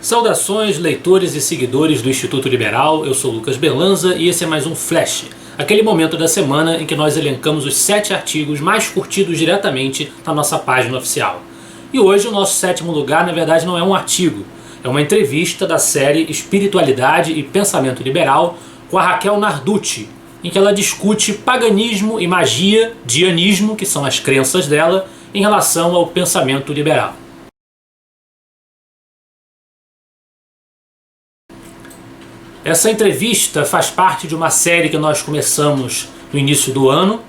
Saudações, leitores e seguidores do Instituto Liberal, eu sou Lucas Berlanza e esse é mais um Flash, aquele momento da semana em que nós elencamos os 7 artigos mais curtidos diretamente na nossa página oficial. E hoje o nosso sétimo lugar, na verdade, não é um artigo, é uma entrevista da série Espiritualidade e Pensamento Liberal com a Raquel Narducci, em que ela discute paganismo e magia, dianismo, que são as crenças dela, em relação ao pensamento liberal. Essa entrevista faz parte de uma série que nós começamos no início do ano,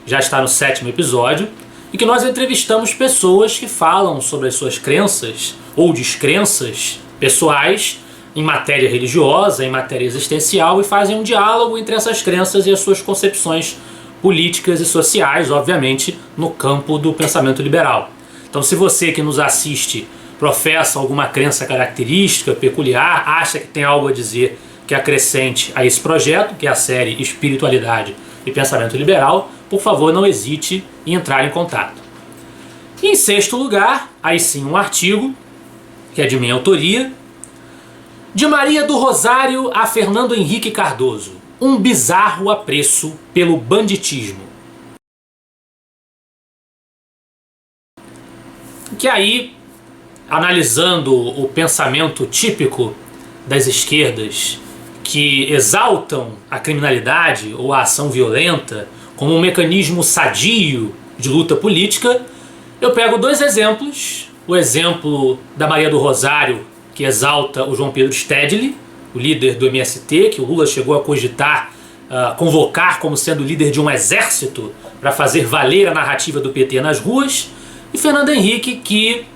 já está no 7º episódio, e que nós entrevistamos pessoas que falam sobre as suas crenças ou descrenças pessoais em matéria religiosa, em matéria existencial, e fazem um diálogo entre essas crenças e as suas concepções políticas e sociais, obviamente, no campo do pensamento liberal. Então, se você que nos assiste professa alguma crença característica, peculiar, acha que tem algo a dizer que acrescente a esse projeto, que é a série Espiritualidade e Pensamento Liberal, por favor não hesite em entrar em contato. E em 6º lugar, aí sim um artigo, que é de minha autoria, de Maria do Rosário a Fernando Henrique Cardoso, um bizarro apreço pelo banditismo. Que aí, analisando o pensamento típico das esquerdas, que exaltam a criminalidade ou a ação violenta como um mecanismo sadio de luta política, eu pego 2 exemplos. O exemplo da Maria do Rosário, que exalta o João Pedro Stedley, o líder do MST, que o Lula chegou a cogitar, convocar como sendo líder de um exército para fazer valer a narrativa do PT nas ruas, e Fernando Henrique, que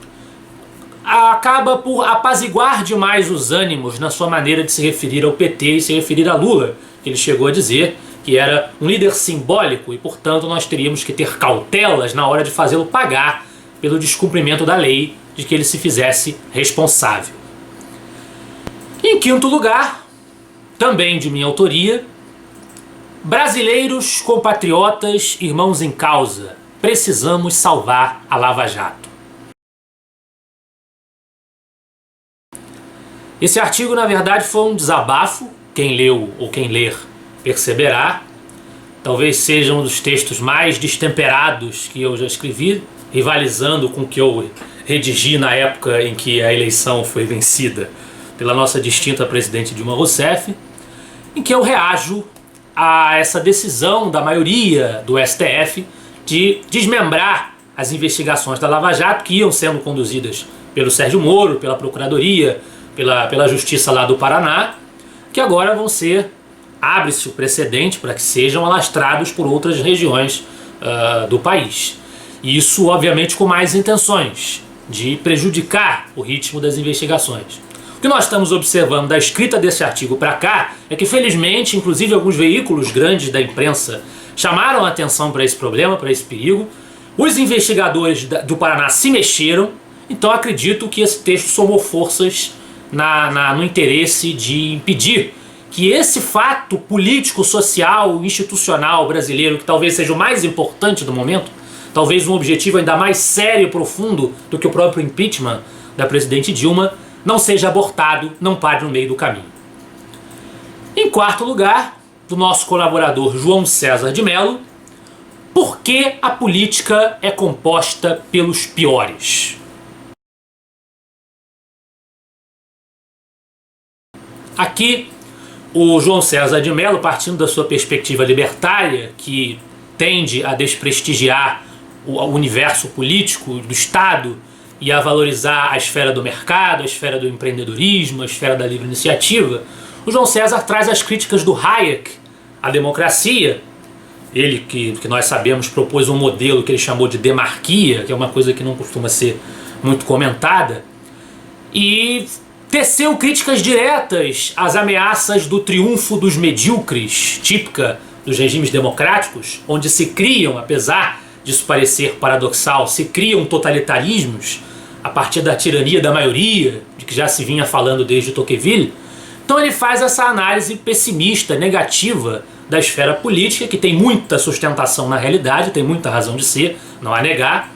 acaba por apaziguar demais os ânimos na sua maneira de se referir ao PT e se referir a Lula, que ele chegou a dizer que era um líder simbólico e, portanto, nós teríamos que ter cautelas na hora de fazê-lo pagar pelo descumprimento da lei de que ele se fizesse responsável. Em 5º lugar, também de minha autoria, brasileiros, compatriotas, irmãos em causa, precisamos salvar a Lava Jato. Esse artigo, na verdade, foi um desabafo, quem leu ou quem ler perceberá. Talvez seja um dos textos mais destemperados que eu já escrevi, rivalizando com o que eu redigi na época em que a eleição foi vencida pela nossa distinta presidente Dilma Rousseff, em que eu reajo a essa decisão da maioria do STF de desmembrar as investigações da Lava Jato, que iam sendo conduzidas pelo Sérgio Moro, pela Procuradoria, pela Justiça lá do Paraná, que agora vão ser, abre-se o precedente para que sejam alastrados por outras regiões do país. E isso, obviamente, com mais intenções de prejudicar o ritmo das investigações. O que nós estamos observando da escrita desse artigo para cá é que, felizmente, inclusive alguns veículos grandes da imprensa chamaram a atenção para esse problema, para esse perigo. Os investigadores do Paraná se mexeram, então acredito que esse texto somou forças no interesse de impedir que esse fato político, social, institucional brasileiro, que talvez seja o mais importante do momento, talvez um objetivo ainda mais sério e profundo do que o próprio impeachment da presidente Dilma, não seja abortado, não pare no meio do caminho. Em 4º lugar, do nosso colaborador João César de Mello, por que a política é composta pelos piores? Aqui, o João César de Mello, partindo da sua perspectiva libertária, que tende a desprestigiar o universo político do Estado e a valorizar a esfera do mercado, a esfera do empreendedorismo, a esfera da livre iniciativa, o João César traz as críticas do Hayek à democracia. Ele, que nós sabemos, propôs um modelo que ele chamou de demarquia, que é uma coisa que não costuma ser muito comentada, e teceu críticas diretas às ameaças do triunfo dos medíocres, típica dos regimes democráticos, onde se criam, apesar disso parecer paradoxal, se criam totalitarismos a partir da tirania da maioria, de que já se vinha falando desde Tocqueville. Então ele faz essa análise pessimista, negativa da esfera política, que tem muita sustentação na realidade, tem muita razão de ser, não há negar,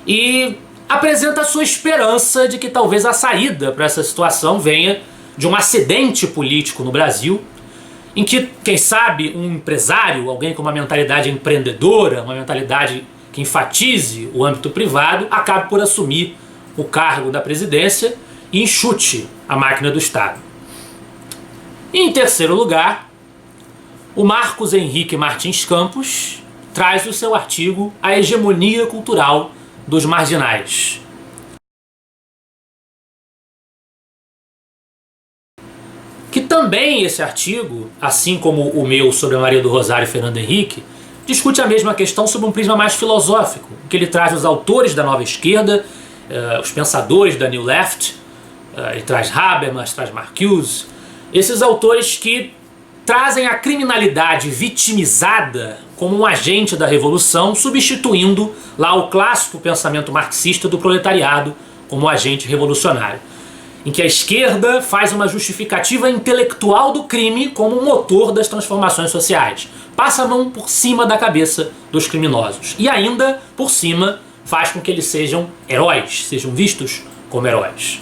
e apresenta a sua esperança de que talvez a saída para essa situação venha de um acidente político no Brasil, em que, quem sabe, um empresário, alguém com uma mentalidade empreendedora, uma mentalidade que enfatize o âmbito privado, acabe por assumir o cargo da presidência e enxute a máquina do Estado. E, em terceiro lugar, o Marcos Henrique Martins Campos traz o seu artigo A Hegemonia Cultural dos Marginais. Que também esse artigo, assim como o meu sobre a Maria do Rosário e Fernando Henrique, discute a mesma questão sob um prisma mais filosófico, em que ele traz os autores da nova esquerda, os pensadores da New Left, ele traz Habermas, traz Marcuse, esses autores que trazem a criminalidade vitimizada como um agente da revolução, substituindo lá o clássico pensamento marxista do proletariado como agente revolucionário, em que a esquerda faz uma justificativa intelectual do crime como motor das transformações sociais. Passa a mão por cima da cabeça dos criminosos. E ainda, por cima, faz com que eles sejam heróis, sejam vistos como heróis.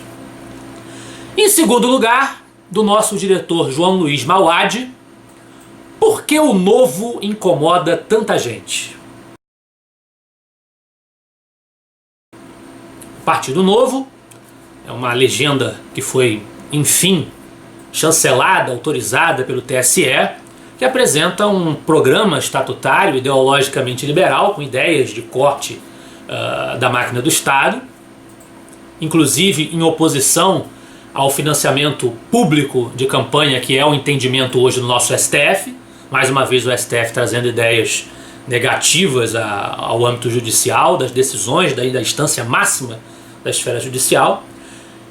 Em segundo lugar, do nosso diretor João Luiz Mauad, por que o novo incomoda tanta gente? O Partido Novo é uma legenda que foi, enfim, chancelada, autorizada pelo TSE, que apresenta um programa estatutário ideologicamente liberal, com ideias de corte da máquina do Estado, inclusive em oposição ao financiamento público de campanha, que é o entendimento hoje do nosso STF, mais uma vez o STF trazendo ideias negativas ao âmbito judicial, das decisões, da instância máxima da esfera judicial.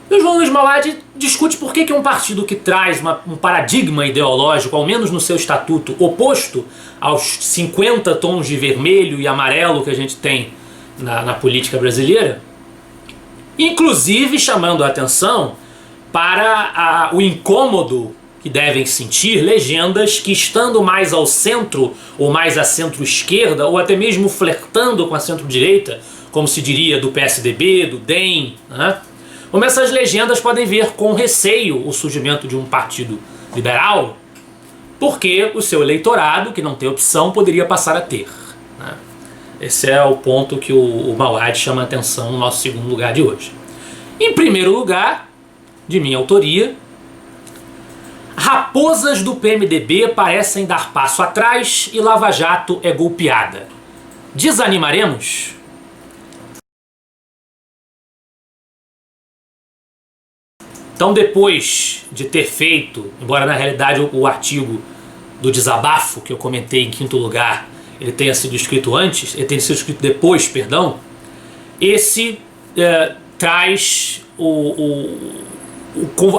E o João Luiz Mauad discute por que um partido que traz um paradigma ideológico, ao menos no seu estatuto, oposto aos 50 tons de vermelho e amarelo que a gente tem na política brasileira, inclusive chamando a atenção para o incômodo que devem sentir legendas que, estando mais ao centro ou mais à centro-esquerda, ou até mesmo flertando com a centro-direita, como se diria do PSDB, do DEM, né? Como essas legendas podem ver com receio o surgimento de um partido liberal, porque o seu eleitorado, que não tem opção, poderia passar a ter, né? Esse é o ponto que o Mauad chama a atenção no nosso segundo lugar de hoje. Em primeiro lugar, de minha autoria, raposas do PMDB parecem dar passo atrás e Lava Jato é golpeada. Desanimaremos? Então, depois de ter feito, embora na realidade o artigo do desabafo que eu comentei em quinto lugar, ele tenha sido escrito antes, ele tenha sido escrito depois, perdão, esse traz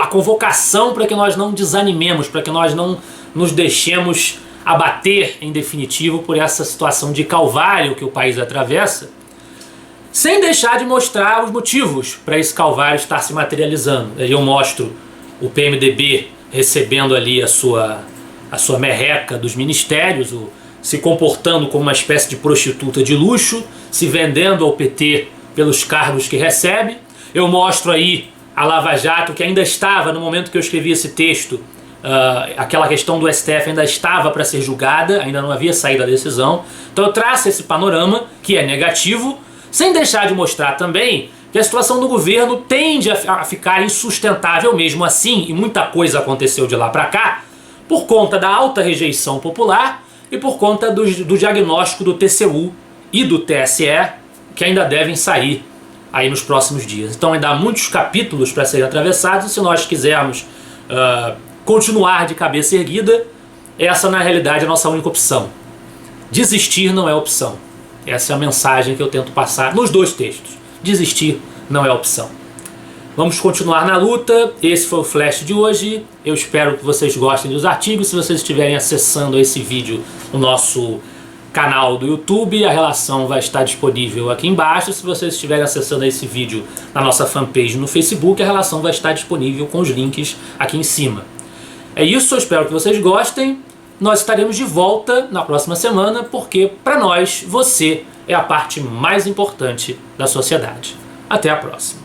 a convocação para que nós não desanimemos, para que nós não nos deixemos abater em definitivo por essa situação de calvário que o país atravessa, sem deixar de mostrar os motivos para esse calvário estar se materializando. Aí eu mostro o PMDB recebendo ali a sua merreca dos ministérios, se comportando como uma espécie de prostituta de luxo, se vendendo ao PT pelos cargos que recebe. Eu mostro aí a Lava Jato, que ainda estava, no momento que eu escrevi esse texto, aquela questão do STF ainda estava para ser julgada, ainda não havia saído a decisão. Então eu traço esse panorama, que é negativo, sem deixar de mostrar também que a situação do governo tende a ficar insustentável mesmo assim, e muita coisa aconteceu de lá para cá, por conta da alta rejeição popular e por conta do diagnóstico do TCU e do TSE, que ainda devem sair aí nos próximos dias. Então ainda há muitos capítulos para serem atravessados, e se nós quisermos continuar de cabeça erguida, essa na realidade é a nossa única opção. Desistir não é opção. Essa é a mensagem que eu tento passar nos dois textos. Desistir não é opção. Vamos continuar na luta. Esse foi o Flash de hoje. Eu espero que vocês gostem dos artigos. Se vocês estiverem acessando esse vídeo no nosso canal do YouTube, a relação vai estar disponível aqui embaixo. Se vocês estiverem acessando esse vídeo na nossa fanpage no Facebook, a relação vai estar disponível com os links aqui em cima. É isso, eu espero que vocês gostem. Nós estaremos de volta na próxima semana, porque para nós, você é a parte mais importante da sociedade. Até a próxima.